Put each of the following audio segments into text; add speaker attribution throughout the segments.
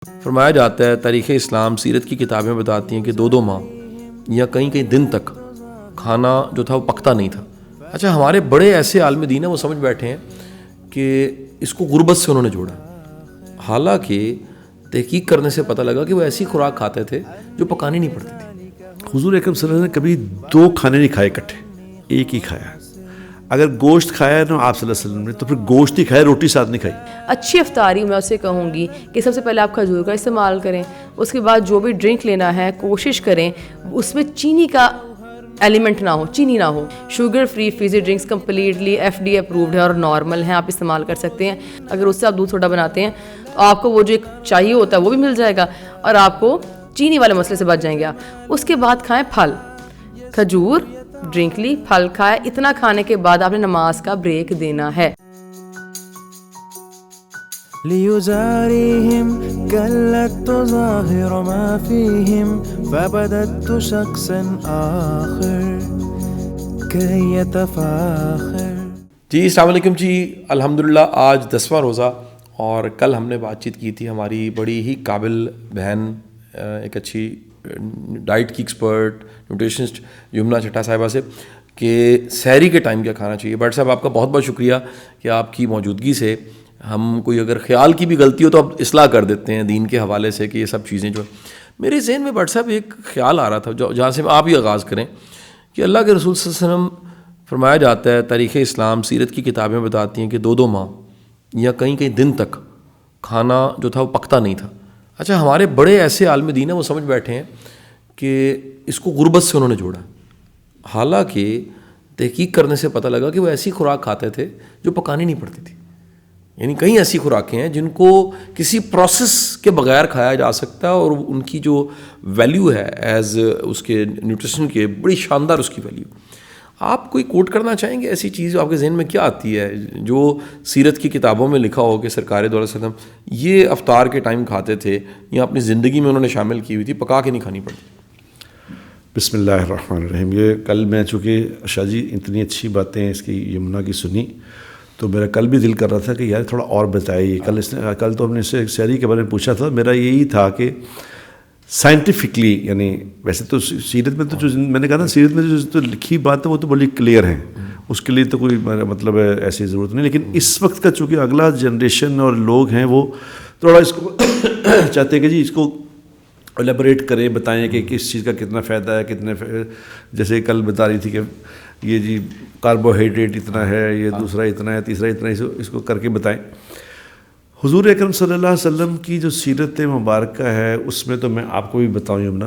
Speaker 1: فرمایا جاتا ہے تاریخ اسلام سیرت کی کتابیں بتاتی ہیں کہ 2 ماہ یا کئی دن تک کھانا جو تھا وہ پکتا نہیں تھا. اچھا ہمارے بڑے ایسے عالم دین ہیں وہ سمجھ بیٹھے ہیں کہ اس کو غربت سے انہوں نے جوڑا, حالانکہ تحقیق کرنے سے پتہ لگا کہ وہ ایسی خوراک کھاتے تھے جو پکانی نہیں پڑتی تھی.
Speaker 2: حضور اکرم صلی اللہ علیہ وسلم نے کبھی 2 کھانے نہیں کھائے اکٹھے, ایک ہی کھایا. اگر گوشت کھایا ہے نا آپ صلی اللہ علیہ وسلم نے تو پھر گوشت ہی کھایا, روٹی ساتھ نہیں کھائی.
Speaker 3: اچھی افطاری میں اسے کہوں گی کہ سب سے پہلے آپ کھجور کا استعمال کریں, اس کے بعد جو بھی ڈرنک لینا ہے کوشش کریں اس میں چینی کا ایلیمنٹ نہ ہو, چینی نہ ہو. Sugar free fizzy drinks completely FDA approved ہے اور نارمل ہیں, آپ استعمال کر سکتے ہیں. اگر اس سے آپ دودھ سوڈا بناتے ہیں تو آپ کو وہ جو ایک چاہیے ہوتا ہے وہ بھی مل جائے گا اور آپ کو چینی والے مسئلے سے بچ جائیں گے آپ. اس کے بعد کھائیں پھل, کھجور, ڈرنک لی, پھل کھائے. اتنا کھانے کے بعد آپ نے نماز کا بریک دینا ہے.
Speaker 4: ليزاريهم كلت ظاهر ما فيهم فبدت شخصا آخر كي يتفاخر.
Speaker 1: جی السلام علیکم جی. الحمدللہ آج 10واں روزہ اور کل ہم نے بات چیت کی تھی ہماری بڑی ہی قابل بہن, ایک اچھی ڈائٹ کی ایکسپرٹ نیوٹریشنسٹ یمنا چٹا صاحبہ سے کہ سحری کے ٹائم کیا کھانا چاہیے. بٹ صاحب آپ کا بہت بہت شکریہ کہ آپ کی موجودگی سے ہم کوئی اگر خیال کی بھی غلطی ہو تو آپ اصلاح کر دیتے ہیں دین کے حوالے سے کہ یہ سب چیزیں جو میرے ذہن میں. بٹ صاحب ایک خیال آ رہا تھا جہاں سے آپ ہی آغاز کریں کہ اللہ کے رسول صلی اللہ علیہ وسلم فرمایا جاتا ہے تاریخ اسلام سیرت کی کتابیں بتاتی ہیں کہ 2 ماہ یا کئی دن تک کھانا جو تھا وہ پکتا نہیں تھا. اچھا ہمارے بڑے ایسے عالم دین ہیں وہ سمجھ بیٹھے ہیں کہ اس کو غربت سے انہوں نے جوڑا, حالانکہ تحقیق کرنے سے پتہ لگا کہ وہ ایسی خوراک کھاتے تھے جو پکانی نہیں پڑتی تھی. یعنی کئی ایسی خوراکیں ہیں جن کو کسی پروسیس کے بغیر کھایا جا سکتا ہے اور ان کی جو ویلیو ہے ایز اس کے نیوٹریشن کے بڑی شاندار اس کی ویلیو. آپ کوئی کوٹ کرنا چاہیں گے ایسی چیز آپ کے ذہن میں کیا آتی ہے جو سیرت کی کتابوں میں لکھا ہو کہ سرکار دو علیہ وسلم یہ افطار کے ٹائم کھاتے تھے یا اپنی زندگی میں انہوں نے شامل کی ہوئی تھی, پکا کے نہیں کھانی پڑتی؟
Speaker 2: بسم اللہ الرحمن الرحیم. یہ کل میں چونکہ شاہ جی اتنی اچھی باتیں اس کی یمنا کی سنی تو میرا کل بھی دل کر رہا تھا کہ یار تھوڑا اور بتائیے. کل تو ہم نے اس سے سحری کے بارے میں پوچھا تھا. میرا یہی تھا کہ سائنٹیفکلی یعنی ویسے تو سیرت میں تو جو میں نے کہا نا سیرت میں جو لکھی بات ہے وہ تو بڑی کلیئر ہیں, اس کے لیے تو کوئی مطلب ایسی ضرورت نہیں. لیکن اس وقت کا چونکہ اگلا جنریشن اور لوگ ہیں وہ تھوڑا اس کو چاہتے ہیں کہ جی اس کو الیبوریٹ کریں, بتائیں کہ کس چیز کا کتنا فائدہ ہے, کتنے جیسے کل بتا رہی تھی کہ یہ جی کاربوہائیڈریٹ اتنا ہے, یہ دوسرا اتنا ہے, تیسرا اتنا ہے, اس کو کر کے بتائیں. حضور اکرم صلی اللہ علیہ وسلم کی جو سیرت مبارکہ ہے اس میں تو میں آپ کو بھی بتاؤں یمنا,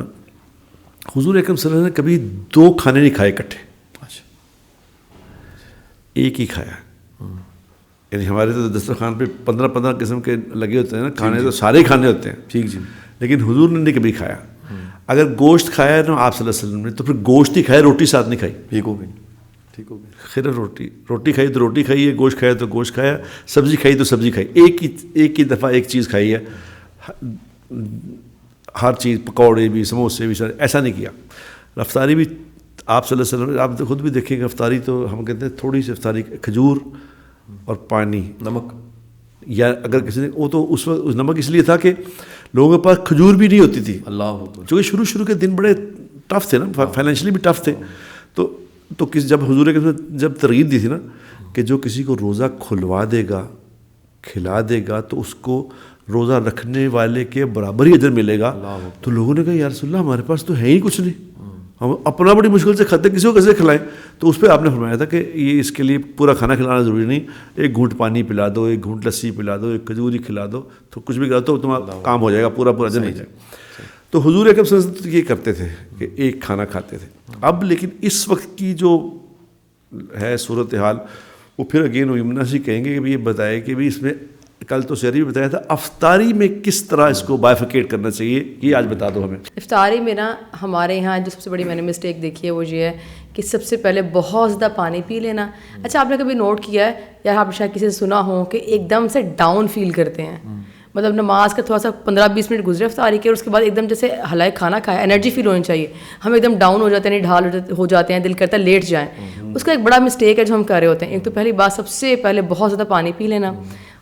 Speaker 2: حضور اکرم صلی اللہ علیہ وسلم نے کبھی 2 کھانے نہیں کھائے اکٹھے, ایک ہی کھایا. یعنی ہمارے تو دسترخوان پہ 15 قسم کے لگے ہوتے ہیں نا کھانے, تو سارے کھانے ہوتے ہیں ٹھیک جی, لیکن حضور نے نہیں کبھی کھایا. اگر گوشت کھایا ہے نا آپ صلی اللہ علیہ وسلم نے تو پھر گوشت ہی کھایا, روٹی ساتھ نہیں کھائی. ٹھیک ہو گئی خیر, روٹی کھائی تو روٹی کھائی ہے, گوشت کھایا تو گوشت کھایا, سبزی کھائی تو سبزی کھائی. ایک ہی دفعہ ایک چیز کھائی ہے, ہر چیز پکوڑے بھی سموسے بھی ایسا نہیں کیا. افطاری بھی آپ صلی اللہ علیہ وسلم آپ خود بھی دیکھیں گے, افطاری تو ہم کہتے ہیں تھوڑی سی افطاری, کھجور اور پانی, نمک, یا اگر کسی نے وہ تو اس وقت نمک اس لیے تھا کہ لوگوں کے پاس کھجور بھی نہیں ہوتی تھی. اللہ چونکہ شروع کے دن بڑے ٹف تھے نا, فائنینشلی بھی ٹف تھے. تو جب حضور کے جب ترغیب دی تھی نا کہ جو کسی کو روزہ کھلوا دے گا کھلا دے گا تو اس کو روزہ رکھنے والے کے برابر ہی اجر ملے گا, تو لوگوں نے کہا یا رسول اللہ ہمارے پاس تو ہے ہی کچھ نہیں, ہم اپنا بڑی مشکل سے کھاتے, کسی کو کیسے کھلائیں. تو اس پہ آپ نے فرمایا تھا کہ یہ اس کے لیے پورا کھانا کھلانا ضروری نہیں, 1 گھونٹ پانی پلا دو, 1 گھونٹ لسی پلا دو, 1 کھجور ہی کھلا دو, تو کچھ بھی کھلا دو تمہارا کام ہو جائے گا, پورا اجر مل جائے گا. تو حضور اکرم صلی اللہ علیہ وسلم یہ کرتے تھے کہ ایک کھانا کھاتے تھے. اب لیکن اس وقت کی جو ہے صورتحال وہ پھر اگین یمنا سے کہیں گے کہ یہ بتائے کہ بھی اس میں کل تو سحری بھی بتایا تھا, افطاری میں کس طرح اس کو بائفیکیٹ کرنا چاہیے, یہ آج بتا دو ہمیں.
Speaker 3: افطاری میں نا ہمارے یہاں جو سب سے بڑی میں نے مسٹیک دیکھی ہے وہ یہ ہے کہ سب سے پہلے بہت زیادہ پانی پی لینا. اچھا آپ نے کبھی نوٹ کیا ہے یا آپ شاید کسی سے سنا ہو کہ ایک دم سے ڈاؤن فیل کرتے ہیں, مطلب نماز کا تھوڑا سا 15-20 منٹ گزرے افطاری کے اور اس کے بعد ایک دم جیسے حلائے کھانا کھایا, انرجی فیل ہونی چاہیے, ہم ایک دم ڈاؤن ہو جاتے ہیں, ڈھال ہو جاتے ہیں, دل کرتا ہے لیٹ جائیں. اس کا ایک بڑا مسٹیک ہے جو ہم کر رہے ہوتے ہیں. ایک تو پہلی بات سب سے پہلے بہت زیادہ پانی پی لینا,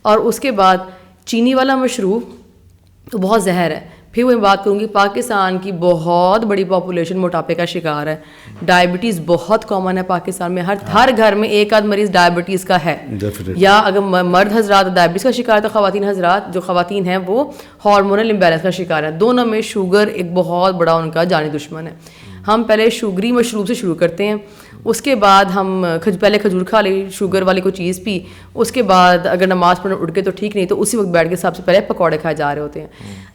Speaker 3: اور اس کے بعد چینی والا مشروب تو بہت زہر ہے. پھر میں بات کروں گی پاکستان کی بہت بڑی پاپولیشن موٹاپے کا شکار ہے. ڈائبٹیز بہت کامن ہے پاکستان میں, ہر گھر میں ایک آدھ مریض ڈائبٹیز کا ہے. یا اگر مرد حضرات ڈائبٹیز کا شکار ہے تو خواتین حضرات جو خواتین ہیں وہ ہارمونل امبیلنس کا شکار ہیں. دونوں میں شوگر ایک بہت بڑا ان کا جانی دشمن ہے. ہم پہلے شوگری مشروب سے شروع کرتے ہیں, اس کے بعد ہم پہلے کھجور کھا لی, شوگر والی کوئی چیز پی, اس کے بعد اگر نماز پڑھنے اٹھ گئے تو ٹھیک, نہیں تو اسی وقت بیٹھ کے سب سے پہلے پکوڑے کھائے جا رہے ہوتے ہیں.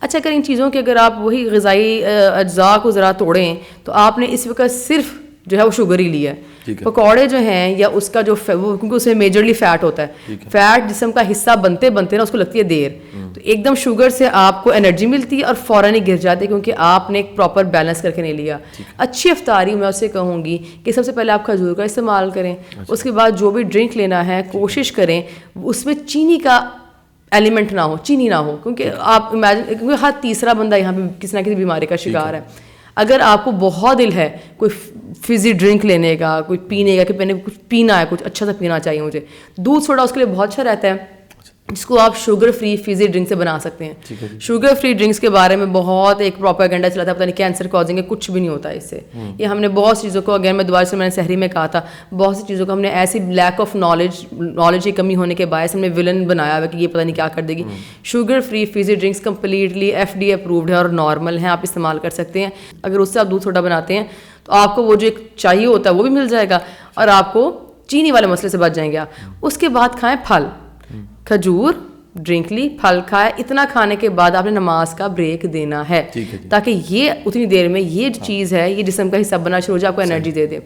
Speaker 3: اچھا, اگر ان چیزوں کے اگر آپ وہی غذائی اجزاء کو ذرا توڑیں تو آپ نے اس وقت صرف جو ہے وہ شوگر ہی لیا ہے. پکوڑے جو ہیں یا اس کا جو کیونکہ اس میں میجرلی فیٹ ہوتا ہے, فیٹ جسم کا حصہ بنتے نا اس کو لگتی ہے دیر, تو ایک دم شوگر سے آپ کو انرجی ملتی ہے اور فوراً ہی گر جاتے ہیں کیونکہ آپ نے ایک پراپر بیلنس کر کے نہیں لیا. اچھی افطاری میں اسے کہوں گی کہ سب سے پہلے آپ کھجور کا استعمال کریں. اس کے بعد جو بھی ڈرنک لینا ہے کوشش کریں اس میں چینی کا ایلیمنٹ نہ ہو, چینی نہ ہو, کیونکہ آپ امیجن, کیونکہ ہر تیسرا بندہ یہاں پہ کسی نہ کسی بیماری کا شکار ہے. اگر آپ کو بہت دل ہے کوئی فزی ڈرنک لینے کا, کوئی پینے کا, کہ میں نے کچھ پینا ہے, کچھ اچھا سا پینا چاہیے مجھے, دودھ سوڈا اس کے لیے بہت اچھا رہتا ہے, جس کو آپ شوگر فری فزی ڈرنک سے بنا سکتے ہیں. شوگر فری ڈرنکس کے بارے میں بہت ایک پروپیگنڈا چلا تھا, پتہ نہیں کینسر کازنگ ہے, کچھ بھی نہیں ہوتا اس سے. یہ ہم نے بہت چیزوں کو, اگین میں دوبارہ سے میں نے سحری میں کہا تھا, بہت سی چیزوں کو ہم نے ایسی لیک آف نالج کی کمی ہونے کے باعث ہم نے ولن بنایا ہوا کہ یہ پتہ نہیں کیا کر دے گی. Sugar free fuzzy drinks completely FDA approved ہے اور نارمل ہیں, آپ استعمال کر سکتے ہیں. اگر اس سے آپ دودھ سوڈا بناتے ہیں تو آپ کو وہ جو ایک چاہیے ہوتا ہے وہ بھی مل جائے گا اور آپ کو چینی والے مسئلے سے بچ جائیں گے آپ. اس کے بعد کھائیں پھل, کھجور ڈرنک لی, پھل کھائے. اتنا کھانے کے بعد آپ نے نماز کا بریک دینا ہے تاکہ یہ اتنی دیر میں یہ چیز ہے یہ جسم کا حصہ بننا شروع ہو جائے, آپ کو انرجی دے دے.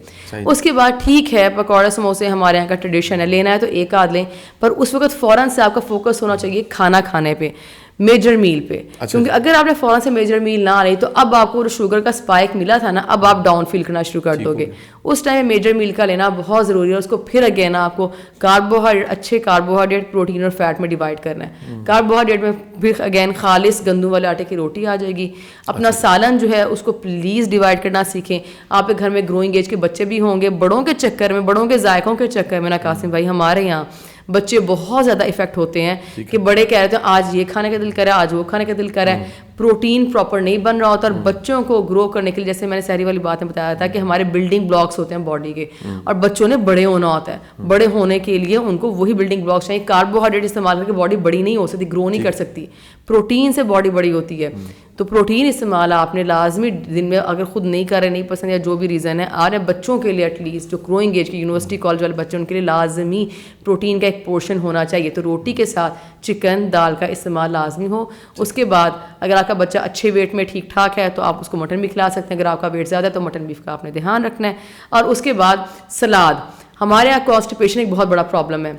Speaker 3: اس کے بعد ٹھیک ہے پکوڑے سموسے ہمارے یہاں کا ٹریڈیشن ہے, لینا ہے تو ایک آدھ لیں, پر اس وقت فوراً سے آپ کا فوکس ہونا چاہیے کھانا کھانے پہ, میجر میل پہ. کیونکہ اگر آپ نے فوراً سے میجر میل نہ لی تو اب آپ کو جو شوگر کا اسپائک ملا تھا نا, اب آپ ڈاؤن فیل کرنا شروع کر دو گے. اس ٹائم میجر میل کا لینا بہت ضروری ہے. اس کو پھر اگین آپ کو کاربوہائیڈریٹ, اچھے کاربوہائیڈریٹ پروٹین اور فیٹ میں ڈیوائڈ کرنا ہے. کاربوہائیڈریٹ میں پھر اگین خالص گندم والے آٹے کی روٹی آ جائے گی. اپنا سالن جو ہے اس کو پلیز ڈیوائڈ کرنا سیکھیں. آپ کے گھر میں گروئنگ ایج کے بچے بھی ہوں گے, بڑوں کے چکر میں, بڑوں کے ذائقوں کے چکر میں نا قاسم بھائی, ہمارے یہاں بچے بہت زیادہ افیکٹ ہوتے ہیں کہ بڑے کہہ رہے تھے آج یہ کھانے کا دل کرے, آج وہ کھانے کا دل کرے, پروٹین پراپر نہیں بن رہا ہوتا. اور بچوں کو گرو کرنے کے لیے, جیسے میں نے سحری والی بات میں بتایا تھا کہ ہمارے بلڈنگ بلاکس ہوتے ہیں باڈی کے, اور بچوں نے بڑے ہونا ہوتا ہے. بڑے ہونے کے لیے ان کو وہی بلڈنگ بلاکس چاہیے. کاربوہائیڈریٹ استعمال کر کے باڈی بڑی نہیں ہو سکتی, گرو نہیں کر سکتی. پروٹین سے باڈی بڑی ہوتی ہے. تو پروٹین استعمال آپ نے لازمی دن میں, اگر خود نہیں کر رہے, نہیں پسند یا جو بھی ریزن ہے, آ رہے بچوں کے لیے ایٹ لیسٹ جو گروئنگ ایج کے یونیورسٹی کالج والے بچے, ان کے لیے لازمی پروٹین کا ایک پورشن ہونا چاہیے. تو روٹی کے ساتھ چکن دال کا استعمال لازمی ہو. اس کے بعد اگر آپ کا بچہ اچھے ویٹ میں ٹھیک ٹھاک ہے تو آپ اس کو مٹن بھی کھلا سکتے ہیں. اگر آپ کا ویٹ زیادہ ہے تو مٹن بیف کا آپ نے دھیان رکھنا ہے. اور اس کے بعد سلاد. ہمارے یہاں کانسٹیپیشن ایک بہت بڑا پرابلم ہے.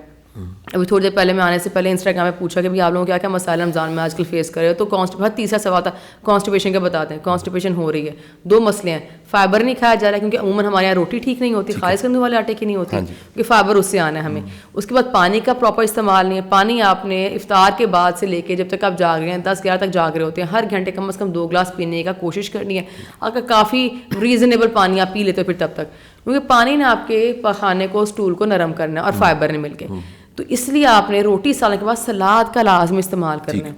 Speaker 3: ابھی تھوڑی دیر پہلے میں آنے سے پہلے انسٹاگرام میں پوچھا کہ آپ لوگوں کیا کیا مسائل رمضان میں آج کل فیس کر رہے ہو, تو ہر تیسرا سوال تھا کانسٹیپیشن کا بتاتے ہیں. کانسٹیپیشن ہو رہی ہے, 2 مسئلے ہیں. فائبر نہیں کھایا جا رہا ہے کیونکہ عموماً ہمارے یہاں روٹی ٹھیک نہیں ہوتی, خالص گندم والے آٹے کی نہیں ہوتی, کیونکہ فائبر اس سے آنا ہے ہمیں. اس کے بعد پانی کا پراپر استعمال نہیں ہے. پانی آپ نے افطار کے بعد سے لے کے جب تک آپ جاگ رہے ہیں 10-11 تک جاگ رہے ہوتے ہیں, ہر گھنٹے کم از کم 2 گلاس پینے کا کوشش کرنی ہے. اگر کافی ریزنیبل پانی آپ پی لیتے ہو پھر تب تک, کیونکہ پانی نے آپ کے پخانے کو, اسٹول کو نرم کرنا ہے اور فائبر نے مل کے. تو اس لیے آپ نے روٹی سالن کے بعد سلاد کا لازم استعمال کرنا ہے.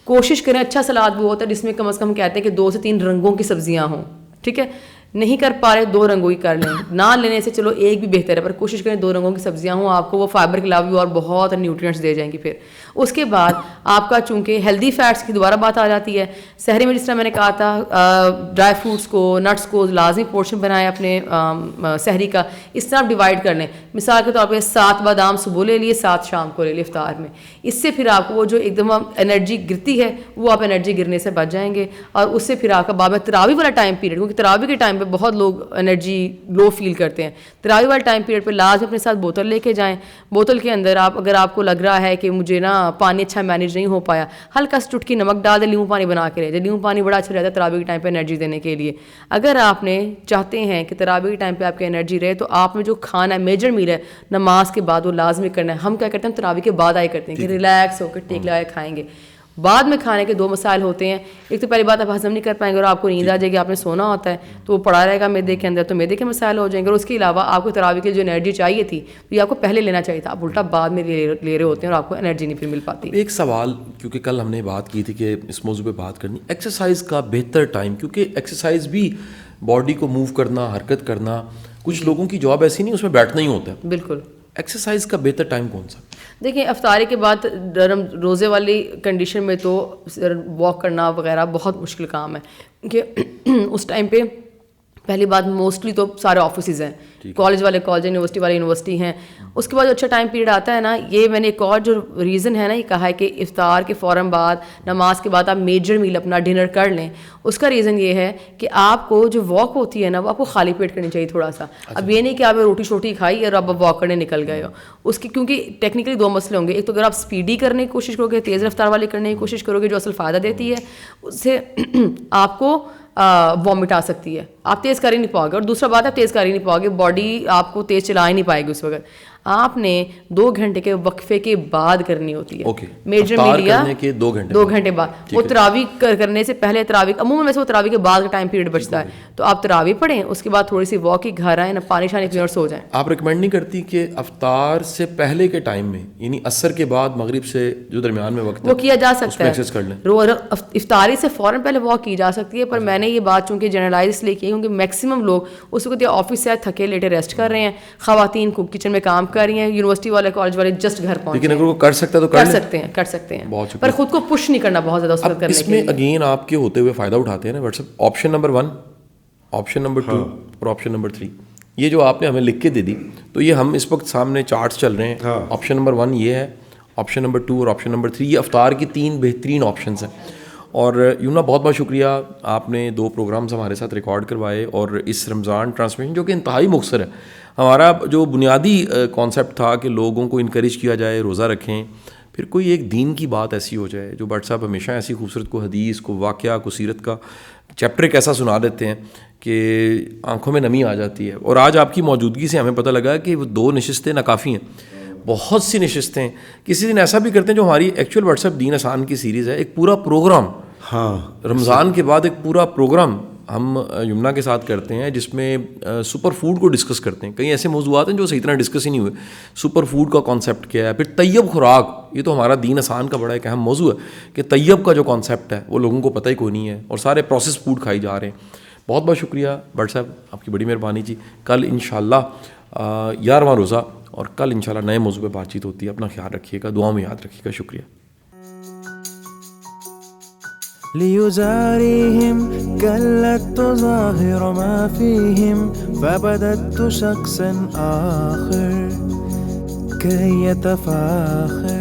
Speaker 3: کوشش کریں اچھا سلاد وہ ہوتا ہے جس میں کم از کم کہتے ہیں کہ 2 سے 3 رنگوں کی سبزیاں ہوں. ٹھیک ہے, نہیں کر پا رہے 2 رنگوں کی کر لیں, نہ لینے سے چلو ایک بھی بہتر ہے, پر کوشش کریں 2 رنگوں کی سبزیاں ہوں. آپ کو وہ فائبر کے علاوہ بھی اور بہت نیوٹرینٹس دے جائیں گی. پھر اس کے بعد آپ کا چونکہ ہیلدی فیٹس کی دوبارہ بات آ جاتی ہے. سحری میں جس طرح میں نے کہا تھا ڈرائی فروٹس کو, نٹس کو لازمی پورشن بنائیں اپنے سحری کا. اس طرح آپ ڈیوائڈ کر لیں. مثال کے طور پہ 7 بادام صبح لے لیے, 7 شام کو لے لیے افطار میں. اس سے پھر آپ کو وہ جو ایک دم انرجی گرتی ہے وہ آپ انرجی گرنے سے بچ جائیں گے. اور اس سے پھر آپ کا بعد میں تراویح والا ٹائم پیریڈ, کیونکہ تراویح کے ٹائم پہ بہت لوگ انرجی لو فیل کرتے ہیں. تراویح والے ٹائم پیریڈ پہ لازم اپنے ساتھ بوتل لے کے جائیں. بوتل کے اندر آپ, اگر آپ کو لگ رہا ہے کہ مجھے نا پانی اچھا مینیج نہیں ہو پایا, ہلکا سا چٹکی نمک ڈال دیں, لیمو پانی بنا کے لے جائیں. لیمو پانی بڑا اچھا رہتا ہے تراویح کے ٹائم پہ انرجی دینے کے لیے. اگر آپ نے چاہتے ہیں کہ تراویح کے ٹائم پہ آپ کی انرجی رہے تو آپ نے جو کھانا ہے میجر میل ہے نماز کے بعد وہ لازمی کرنا ہے. ہم کیا کرتے ہیں, ہم تراویح کے بعد آئے کرتے ہیں کہ ریلیکس ہو کے ٹیک لگائے کھائیں گے. بعد میں کھانے کے 2 مسائل ہوتے ہیں. ایک تو پہلی بات آپ ہضم نہیں کر پائیں گے اور آپ کو نیند آ جائے گی, آپ نے سونا ہوتا ہے تو وہ پڑا رہے گا معدے کے اندر, تو معدے کے مسائل ہو جائیں گے. اور اس کے علاوہ آپ کو تراویح کی جو انرجی چاہیے تھی تو یہ آپ کو پہلے لینا چاہیے تھا, آپ الٹا بعد میں لے رہے ہوتے ہیں اور آپ کو انرجی نہیں پھر مل پاتی.
Speaker 1: ایک سوال, کیونکہ کل ہم نے بات کی تھی کہ اس موضوع پہ بات کرنی, ایکسرسائز کا بہتر ٹائم, کیونکہ ایکسرسائز بھی باڈی کو موو کرنا, حرکت کرنا, کچھ لوگوں کی جاب ایسی نہیں اس میں بیٹھنا ہی ہوتا ہے.
Speaker 3: بالکل.
Speaker 1: ایکسرسائز کا بہتر ٹائم کون سا؟
Speaker 3: دیکھیں افطاری کے بعد روزے والی کنڈیشن میں تو واک کرنا وغیرہ بہت مشکل کام ہے, کہ اس ٹائم پہ پہلی بات موسٹلی تو سارے آفیسز ہیں, کالج والے کالج, یونیورسٹی والے یونیورسٹی ہیں. اس کے بعد جو اچھا ٹائم پیریڈ آتا ہے نا, یہ میں نے ایک اور جو ریزن ہے نا یہ کہا ہے کہ افطار کے فوراً بعد نماز کے بعد آپ میجر میل اپنا ڈنر کر لیں. اس کا ریزن یہ ہے کہ آپ کو جو واک ہوتی ہے نا وہ آپ کو خالی پیٹ کرنی چاہیے تھوڑا سا. اب یہ نہیں کہ آپ روٹی شوٹی کھائی اور اب واک کرنے نکل گئے ہو. اس کی کیونکہ ٹیکنیکلی 2 مسئلے ہوں گے, ایک تو اگر آپ اسپیڈی کرنے کی کوشش کرو گے, تیز رفتار والی کرنے کی کوشش کرو گے جو اصل فائدہ دیتی ہے, اس سے آپ کو وامٹ آ سکتی ہے, آپ تیز کر ہی نہیں پاؤ گے. اور دوسرا بات ہے آپ تیز کر ہی نہیں پاؤ گے, باڈی آپ کو تیز چلا ہی نہیں پائے گی اس وقت. آپ نے 2 گھنٹے کے وقفے کے بعد کرنی ہوتی ہے. میجر میل لیا 2 گھنٹے بعد, وہ تراویح کرنے سے پہلے تراویح, عموماً ویسے وہ تراویح کے بعد کا ٹائم پیریڈ بچتا ہے, تو آپ تراویح پڑھیں, اس کے بعد تھوڑی سی واک کی, گھر آئیں, پانی شانی پئیں اور سو جائیں.
Speaker 1: آپ ریکمینڈ نہیں کرتی کہ افطار سے پہلے کے ٹائم میں, یعنی عصر کے بعد مغرب سے جو درمیان میں وقت
Speaker 3: وہ کیا جا سکتا ہے,
Speaker 1: ایکسرسائز کر لیں,
Speaker 3: افطاری سے فوراً پہلے واک کی جا سکتی ہے. پر میں نے یہ بات چونکہ جنرلائز اس لیے کی کیونکہ میکسیمم لوگ اس وقت یا آفس سے تھکے لیٹے ریسٹ کر رہے ہیں, خواتین کو کچن میں کام کر رہی ہیں, یونیورسٹی والے کالج والے جسٹ گھر پہنچے.
Speaker 1: لیکن اگر وہ کر سکتا ہے تو
Speaker 3: کر سکتے ہیں, پر خود کو پش نہیں کرنا بہت زیادہ اس وقت کرنے کے لیے.
Speaker 1: اس میں اگین آپ کے ہوتے ہوئے فائدہ اٹھاتے ہیں نا what's app, option number 1, option number 2 اور آپشن نمبر 3, یہ جو آپ نے ہمیں لکھ کے دے دی, تو یہ ہم اس وقت سامنے چارٹس چل رہے ہیں. آپشن نمبر 1 یہ ہے, آپشن نمبر 2 اور آپشن نمبر 3, یہ افطار کی 3 بہترین آپشنس ہیں. اور یمنا بہت بہت شکریہ, آپ نے 2 پروگرامز ہمارے ساتھ ریکارڈ کروائے, اور اس رمضان ٹرانسمیشن جو کہ انتہائی مختصر ہے, ہمارا جو بنیادی کانسیپٹ تھا کہ لوگوں کو انکریج کیا جائے روزہ رکھیں, پھر کوئی ایک دین کی بات ایسی ہو جائے جو بٹ صاحب ہمیشہ ایسی خوبصورت کو حدیث کو واقعہ کو سیرت کا چیپٹر ایک ایسا سنا دیتے ہیں کہ آنکھوں میں نمی آ جاتی ہے. اور آج آپ کی موجودگی سے ہمیں پتہ لگا کہ وہ 2 نشستیں ناکافی ہیں, بہت سی نشستیں. کسی دن ایسا بھی کرتے ہیں جو ہماری ایکچوئل واٹس ایپ دین آسان کی سیریز ہے, ایک پورا پروگرام رمضان کے بعد, ایک پورا پروگرام ہم یمنا کے ساتھ کرتے ہیں جس میں سپر فوڈ کو ڈسکس کرتے ہیں. کئی ایسے موضوعات ہیں جو صحیح طرح ڈسکس ہی نہیں ہوئے. سپر فوڈ کا کانسیپٹ کیا ہے, پھر طیب خوراک, یہ تو ہمارا دین آسان کا بڑا ایک اہم موضوع ہے کہ طیب کا جو کانسیپٹ ہے وہ لوگوں کو پتہ ہی کوئی نہیں ہے, اور سارے پروسیس فوڈ کھائی جا رہے ہیں. بہت بہت شکریہ بٹ صاحب, آپ کی بڑی مہربانی جی. کل انشاءاللہ 11واں روزہ, اور کل انشاءاللہ نئے موضوع پہ بات چیت ہوتی ہے. اپنا خیال رکھیے گا, دعا میں یاد رکھیے گا. شکریہ.
Speaker 4: ليزاريهم كلت تظاهر ما فيهم فبدت شخصا آخر كي يتفاخر